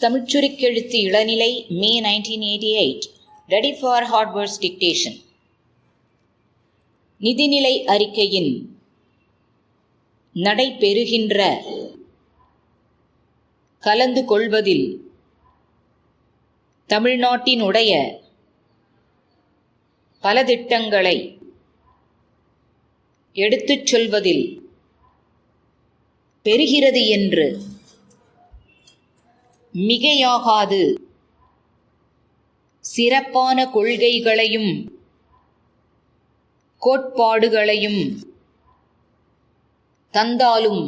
தமிழ்ச்சுருக்கெழுத்து இளநிலை May 1988. Ready for hard words dictation. நிதிநிலை அறிக்கையின் நடைபெறுகின்ற கலந்து கொள்வதில் தமிழ்நாட்டினுடைய பல திட்டங்களை எடுத்துச் சொல்வதில் பெறுகிறது என்று மிகையாகாது. சிறப்பான கொள்கைகளையும் கோட்பாடுகளையும் தந்தாலும்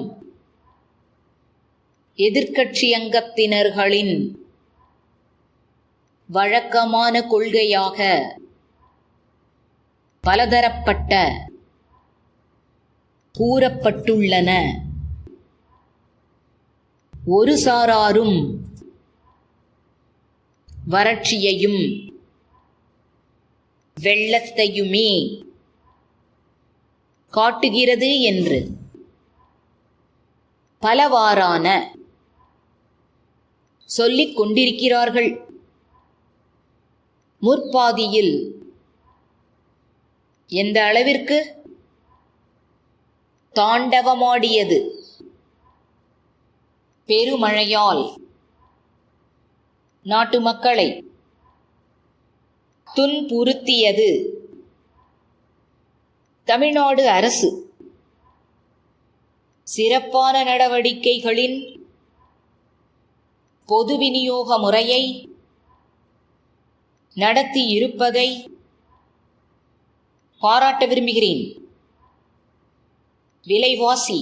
எதிர்க்கட்சியங்கத்தினர்களின் வழக்கமான கொள்கையாக பலதரப்பட்ட கூறப்பட்டுள்ளன. ஒரு சாராரும் வறட்சியையும் வெள்ளத்தையுமே காட்டுகிறது என்று பலவாறான சொல்லிக் கொண்டிருக்கிறார்கள். முற்பாதியில் எந்த அளவிற்கு தாண்டவமாடியது பெருமழையால் நாட்டு மக்களை துன்புறுத்தியது. தமிழ்நாடு அரசு சிறப்பான நடவடிக்கைகளின் பொது விநியோக முறையை நடத்தி இருப்பதை பாராட்ட விரும்புகிறேன். விலைவாசி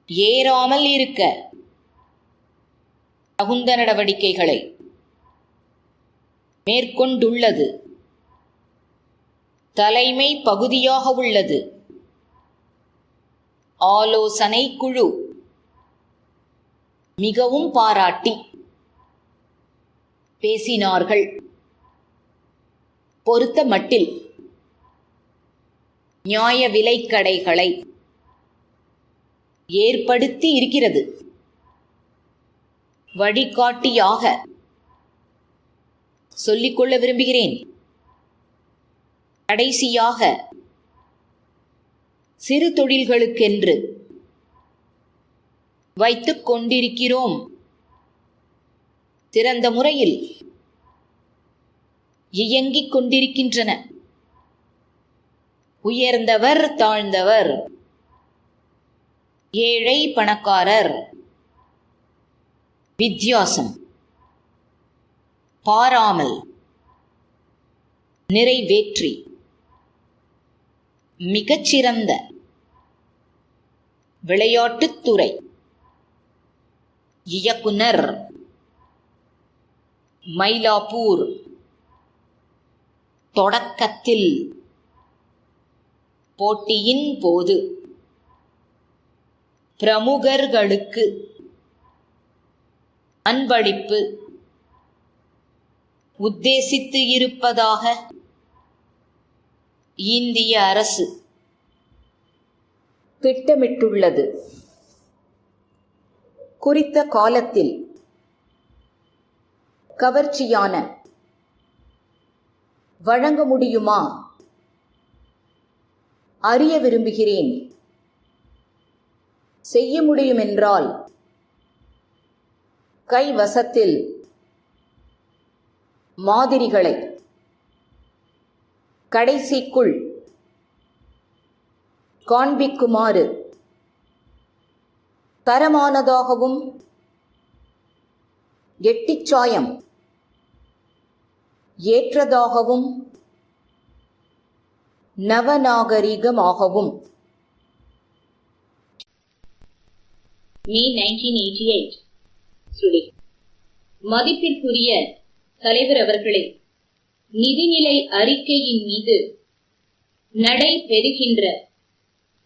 ஏறாமல் இருக்க தகுந்த நடவடிக்கைகளை மேற்கொண்டுள்ளது. தலைமை பகுதியாக உள்ளது ஆலோசனை குழு மிகவும் பாராட்டி பேசினார்கள். பொறுத்த மட்டில் நியாய விலைக்கடைகளை ஏற்படுத்தி இருக்கிறது. வழிகாட்டியாக சொல்லிக்கொள்ள விரும்புகிறேன். கடைசியாக சிறு தொழில்களுக்கென்று வைத்துக் கொண்டிருக்கிறோம். சிறந்த முறையில் இயங்கிக் கொண்டிருக்கின்றன. உயர்ந்தவர் தாழ்ந்தவர், ஏழை பணக்காரர் வித்தியாசம் பாராமல் நிறைவேற்றி மிகச்சிறந்த விளையாட்டுத்துறை இயக்குனர் மயிலாப்பூர் தொடக்கத்தில் போட்டியின் போது பிரமுகர்களுக்கு அன்பளிப்பு உத்தேசித்து இருப்பதாக இந்திய அரசு திட்டமிட்டுள்ளது. குறித்த காலத்தில் கவர்ச்சியான வழங்க முடியுமா அறிய விரும்புகிறேன். செய்ய முடியுமென்றால் கைவசத்தில் மாதிரிகளை கடைசிக்குள் காண்பிக்குமாறு தரமானதாகவும் எட்டிச்சாயம் ஏற்றதாகவும் நவநாகரிகமாகவும் May 1988. சுடி. மதிப்பிற்குரிய தலைவர் அவர்களே, நிதிநிலை அறிக்கையின் மீது நடைபெறுகின்ற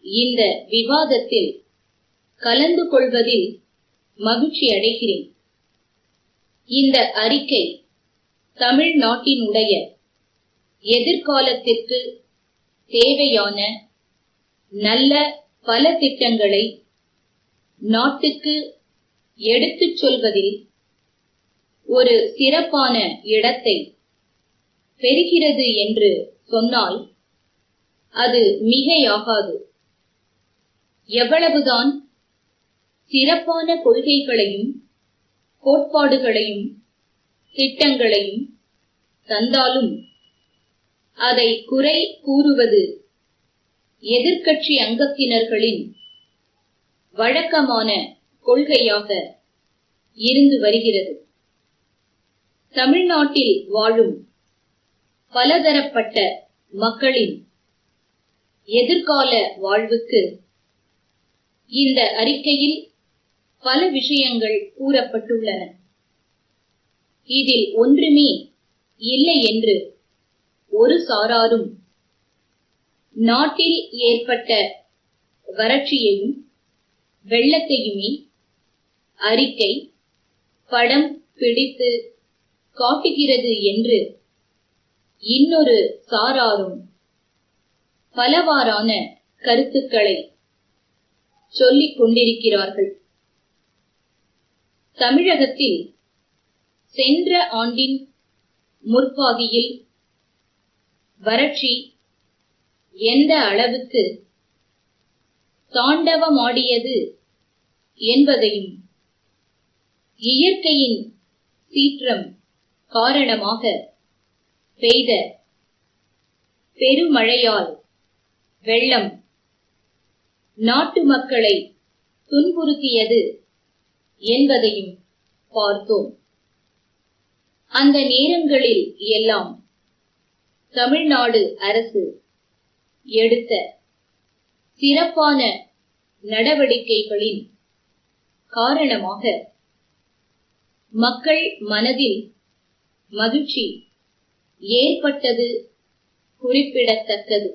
இந்த விவாதத்தில் கலந்து கொள்வதில் மகிழ்ச்சி அடைகிறேன். இந்த அறிக்கை தமிழ்நாட்டினுடைய எதிர்காலத்திற்கு தேவையான நல்ல பல திட்டங்களை நாட்டுக்கு எடுத்துச் சொல்வதில் ஒரு சிறப்பான இடத்தை பெறுகிறது என்று சொன்னால் அது மிகையாகாது. எவ்வளவுதான் சிறப்பான கொள்கைகளையும் கோட்பாடுகளையும் திட்டங்களையும் தந்தாலும் அதை குறை கூறுவது எதிர்க்கட்சி அங்கத்தினர்களின் வழக்கமான கொள்கையாக இருந்து வருகிறது. தமிழ்நாட்டில் வாழும் பலதரப்பட்ட மக்களின் எதிர்கால வாழ்வுக்கு இந்த அறிக்கையில் பல விஷயங்கள் கூறப்பட்டுள்ளன. இதில் ஒன்றுமே இல்லை என்று ஒரு சாராரும் நாட்டில் ஏற்பட்ட வறட்சியையும் வெள்ளத்தையுமே அறிக்கை படம் பிடித்து காட்டுகிறது என்று இன்னொரு சாராரும் பலவாறான கருத்துக்களை சொல்லிக் கொண்டிருக்கிறார்கள். தமிழகத்தில் சென்ற ஆண்டின் முற்பாதியில் வறட்சி எந்த அளவுக்கு தாண்டவமாடியது என்பதையும் இயற்கையின் சீற்றம் காரணமாக பெய்த பெருமழையால் வெள்ளம் நாட்டு மக்களை துன்புறுத்தியது என்பதையும் பார்த்தோம். அந்த நேரங்களில் எல்லாம் தமிழ்நாடு அரசு எடுத்த சிறப்பான நடவடிக்கைகளின் காரணமாக மக்கள் மனதில் மகிழ்ச்சி ஏற்பட்டது குறிப்பிடத்தக்கது.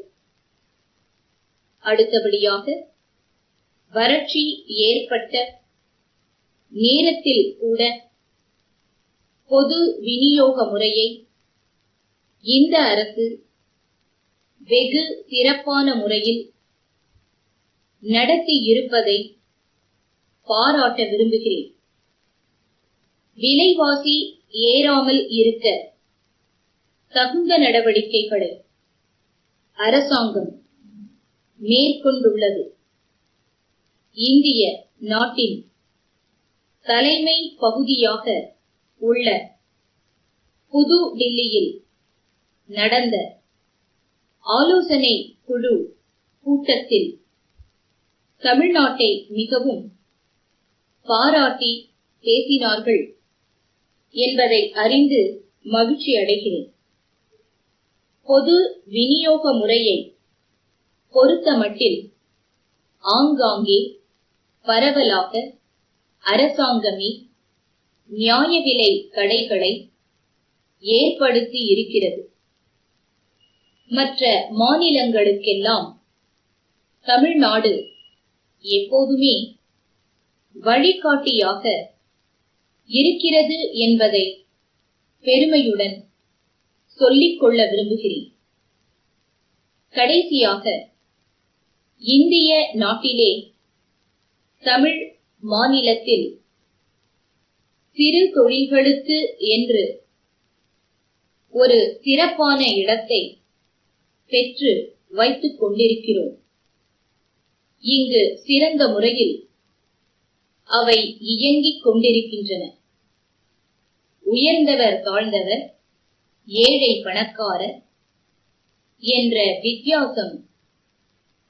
அடுத்தபடியாக வறட்சி ஏற்பட்ட நேரத்தில் கூட பொது விநியோக முறையை இந்த அரசு வெகு சிறப்பான முறையில் நடத்தி இருப்பதை பாராட்ட விரும்புகிறேன். விலைவாசி ஏறாமல் இருக்க தகுந்த நடவடிக்கைகளை அரசாங்கம் மேற்கொண்டுள்ளது. இந்திய நாட்டின் தலைமை பகுதியாக உள்ள புது டில்லியில் நடந்த ஆலோசனை குழு கூட்டத்தில் தமிழ்நாட்டை மிகவும் பாராட்டி பேசினார்கள் என்பதை அறிந்து மகிழ்ச்சி அடைகிறேன். பொது விநியோக முறையை பொறுத்தமட்டில் ஆங்காங்கே பரவலாக அரசாங்கமே நியாய விலை கடைகளை ஏற்படுத்தி இருக்கிறது. மற்ற மாநிலங்களுக்கெல்லாம் தமிழ்நாடு எப்போதுமே வழிகாட்டியாக இருக்கிறது என்பதை பெருமையுடன் சொல்லிக் கொள்ள விரும்புகிறேன். கடைசியாக இந்திய நாட்டிலே தமிழ் மாநிலத்தில் சிறு தொழில்களுக்கு என்று ஒரு சிறப்பான இடத்தை பெற்று வைத்துக் கொண்டிருக்கிறோம். இங்கு சிறந்த முறையில் அவை இயங்கிக் கொண்டிருக்கின்றன. உயர்ந்தவர் தாழ்ந்தவர், ஏழை பணக்காரர் என்ற வித்தியாசம்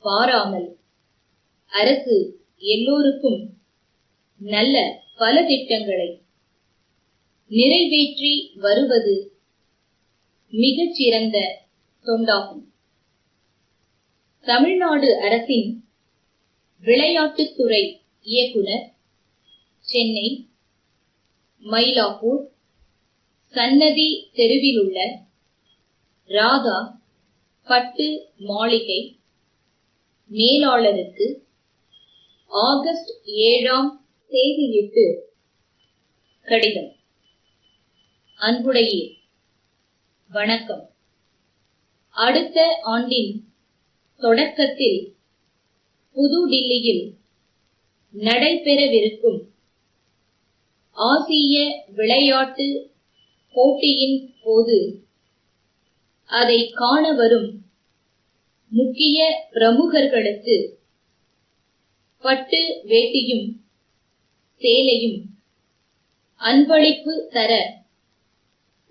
பாராமல் அரசு எல்லோருக்கும் நல்ல பல திட்டங்களை நிறைவேற்றி வருவது மிகச்சிறந்த தொண்டாகும். தமிழ்நாடு அரசின் விளையாட்டுத்துறை இயக்குனர் சென்னை மயிலாப்பூர் சன்னதி தெருவிலுள்ள ராதா பட்டு மாளிகை மேலாளருக்கு ஆகஸ்ட் 7ஆம் தேதியிட்டு கடிதம். அன்புடையே, வணக்கம். அடுத்த ஆண்டின் தொடக்கத்தில் புது டில்லியில் நடைபெறவிருக்கும் ஆசிய விளையாட்டு போட்டியின் போது அதை காண வரும் முக்கிய பிரமுகர்களுக்கு பட்டு வேட்டியும் சேலையும் அன்பளிப்பு தர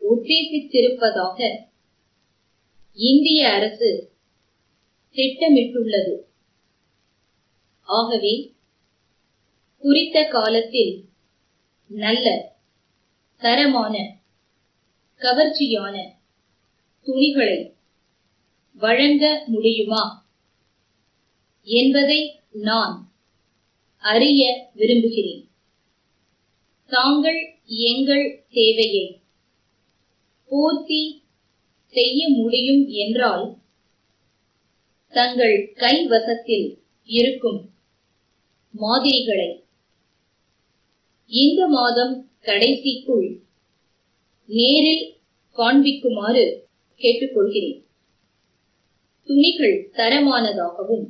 உத்தேசித்திருப்பதாக இந்திய அரசு திட்டமிட்டுள்ளது. ஆகவே குறித்த காலத்தில் நல்ல தரமான கவர்ச்சியான துணிகளை வழங்க முடியுமா என்பதை நான் அறிய விரும்புகிறேன். தாங்கள் எங்கள் தேவையை பூர்த்தி செய்ய முடியும் என்றால் தங்கள் கைவசத்தில் இருக்கும் மாதிரிகளை இந்த மாதம் கடைசிக்குள் நேரில் காண்பிக்குமாறு கேட்டுக்கொள்கிறேன். துணிகள் தரமானதாகவும்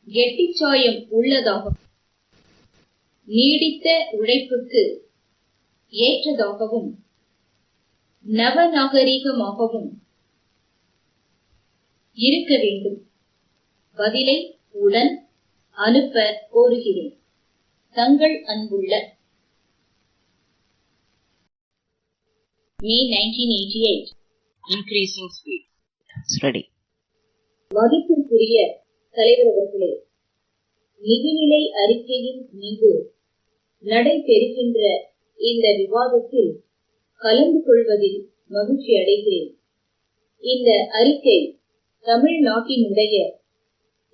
கெட்டிச்சாயம் உள்ளதாகவும் நீடித்த உழைப்புக்கு ஏற்றதாகவும் நவநாகரிகமாகவும் இருக்க வேண்டும். பதிலை உடன் அனுப்ப கோருகிறேன். தங்கள் அன்புள்ள May 1988. Increasing speed. It's ready. மதிப்பிற்குரிய தலைவர் அவர்களே, நிதிநிலை அறிக்கையின் மீது நடைபெறுகின்ற இந்த விவாதத்தில் கலந்து கொள்வதில் மகிழ்ச்சி அடைகிறேன். இந்த அறிக்கை தமிழ்நாட்டினுடைய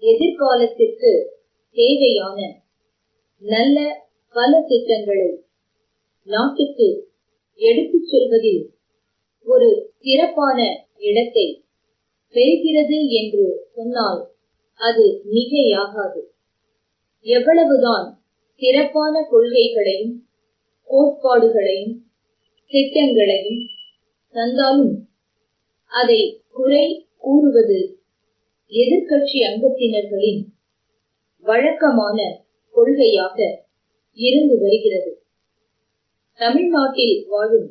எதிர்காலத்திற்கு தேவையான நல்ல பல திட்டங்களை நாட்டுக்கு எடுத்துச் சொல்வதில் ஒரு சிறப்பான இடத்தை பெறுகிறது என்று சொன்னால் அது மிகையாகாது. எவ்வளவுதான் சிறப்பான கொள்கைகளையும் கோட்பாடுகளையும் திட்டங்களையும் தந்தாலும் அதை குறை கூறுவது எதிர்க்கட்சி அங்கத்தினர்களின் வழக்கமான கொள்கையாக இருந்து வருகிறது. தமிழ்நாட்டில் வாழும்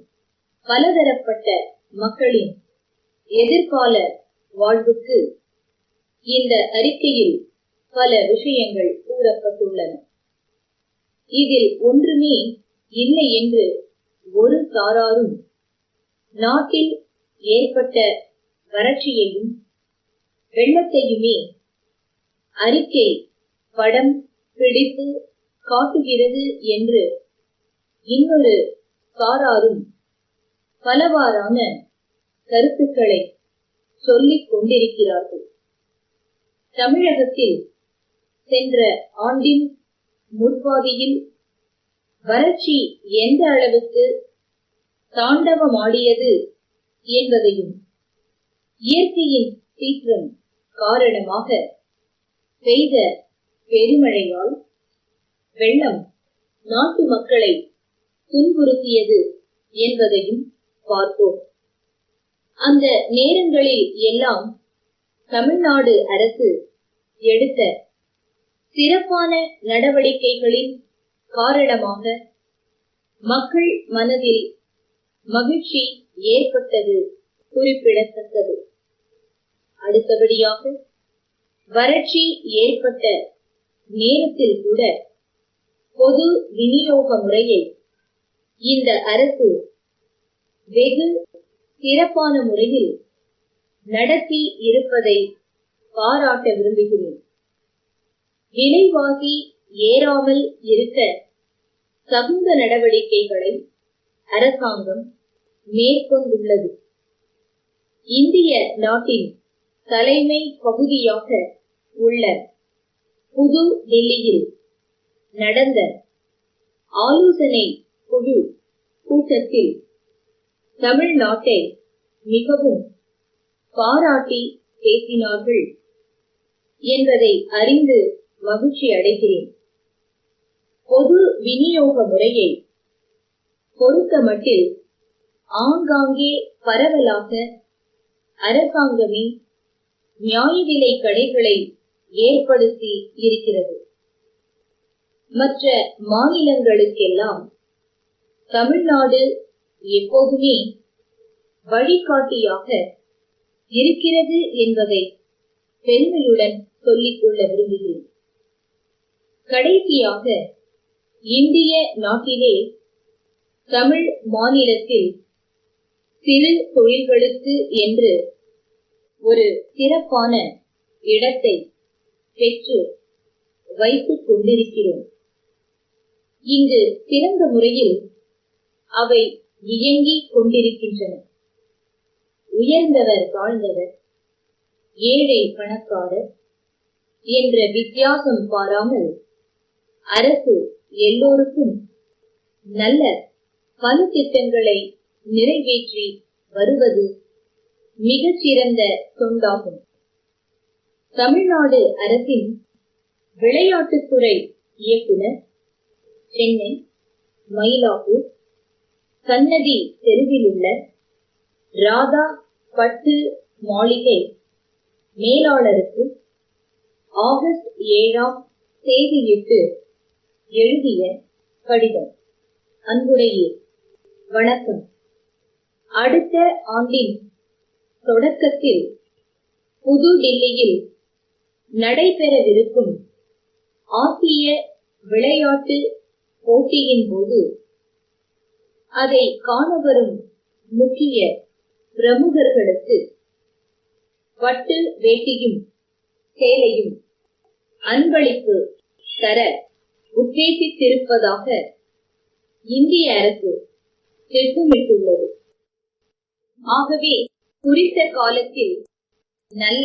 பலதரப்பட்ட மக்களின் எதிர்கால வாழ்வுக்கு இந்த அறிக்கையில் பல விஷயங்கள் கூறப்பட்டுள்ளன. இதில் ஒன்றுமே இல்லை என்று ஒரு சாராரும் நாட்டில் ஏற்பட்ட வறட்சியையும் வெள்ளத்தையுமே அறிக்கை படம் பிடித்து காட்டுகிறது என்று இன்னொரு சாராரும் பலவாறான கருத்துக்களை சொல்லிக் கொண்டிருக்கிறார்கள். தமிழகத்தில் சென்ற ஆண்டின் முற்பாதியில் வறட்சி எந்த அளவுக்கு தாண்டவமாடியது என்பதையும் இயற்கையின் சீற்றம் காரணமாக பெய்த பெருமழையால் வெள்ளம் நாட்டு மக்களை துன்புறுத்தியது என்பதையும் பார்த்தோம். அந்த நேரங்களில் எல்லாம் தமிழ்நாடு அரசு எடுத்த சிறப்பான நடவடிக்கைகளின் காரணமாக மக்கள் மனதில் மகிழ்ச்சி ஏற்பட்டது குறிப்பிடத்தக்கது. அடுத்தபடியாக வறட்சி ஏற்பட்ட நேரத்தில் கூட பொது விநியோக முறையை இந்த அரசு வெகு சிறப்பான முறையில் நடத்தி இருப்பதை பாராட்ட விரும்புகிறேன். விலைவாசி ஏறாமல் இருக்க தகுந்த நடவடிக்கைகளை அரசாங்கம் மேற்கொண்டுள்ளது. இந்திய நாட்டின் தலைமை பகுதியாக உள்ள புது டெல்லியில் நடந்த ஆலோசனை குழு கூட்டத்தில் தமிழ்நாட்டை மிகவும் பாராட்டி பேசினார்கள் என்பதை அறிந்து மகிழ்ச்சி அடைகிறேன். பொது விநியோக முறையை பொறுத்தமட்டில் ஆங்காங்கே பரவலாக அரசாங்கமே நியாய விலை கடைகளை ஏற்படுத்தி இருக்கிறது. மற்ற மாநிலங்களுக்கெல்லாம் தமிழ்நாடு எப்போதுமே வழிகாட்டியாக இருக்கிறது என்பதை பெருமையுடன் சொல்லிக் கொள்ள விரும்புகிறேன். கடைசியாக இந்திய நாட்டிலே தமிழ் மாநிலத்தில் சிறு தொழில்களுக்கு என்று ஒரு சிறப்பான இடத்தை பெற்று வைத்துக் கொண்டிருக்கிறோம். இங்கு சிறந்த முறையில் அவை இயங்கிக் கொண்டிருக்கின்றன. உயர்ந்தவர் தாழ்ந்தவர், ஏழை பணக்காரர் என்ற வித்தியாசம் பாராமல் அரசு எல்லோருக்கும் நல்ல பல திட்டங்களை நிறைவேற்றி வருவது மிகச்சிறந்த தொண்டாகும். தமிழ்நாடு அரசின் விளையாட்டுத்துறை இயக்குனர் சென்னை மயிலாப்பூர் சன்னதி தெருவிலுள்ள ராதா பட்டு மாளிகை மேலாளருக்கு ஆகஸ்ட் 7ஆம் தேதியிட்டு எழுதிய கடிதம். அன்புடையே, வணக்கம். அடுத்த ஆண்டின் தொடக்கத்தில் புது டில்லியில் நடைபெறவிருக்கும் ஆசிய விளையாட்டு போட்டியின் போது அதை காண வரும் முக்கிய பிரமுகர்களுக்கு பட்டு வேட்டியும் சேலையும் அன்பளிப்பு தர உத்தேசித்திருப்பதாக இந்திய அரசு திட்டமிட்டுள்ளது. ஆகவே குறித்த காலத்தில் நல்ல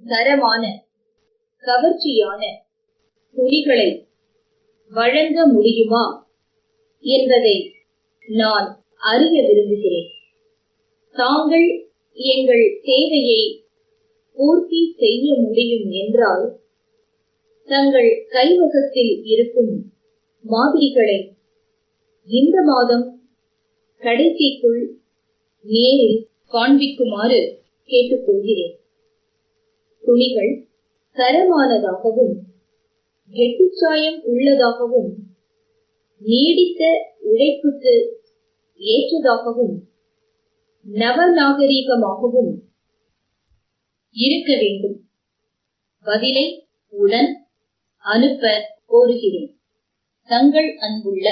தரமான கவர்ச்சியான துணிகளை வழங்க முடியுமா என்பதை நான் அறிய விரும்புகிறேன். தாங்கள் எங்கள் தேவையை பூர்த்தி செய்ய முடியும் என்றால் தங்கள் கைவசத்தில் இருக்கும் மாதிரிகளை இந்த மாதம் கடைசிக்குள் நேரில் காண்பிக்குமாறு கேட்டுக்கொள்கிறேன். துணிகள் தரமானதாகவும் கெட்டிச்சாயம் உள்ளதாகவும் நீடித்த உழைப்புக்கு ஏற்றதாகவும் நவநாகரீகமாகவும் இருக்க வேண்டும். பதிலை உடன் அனுப்ப கோருகிறேன். தங்கள் அன்புள்ள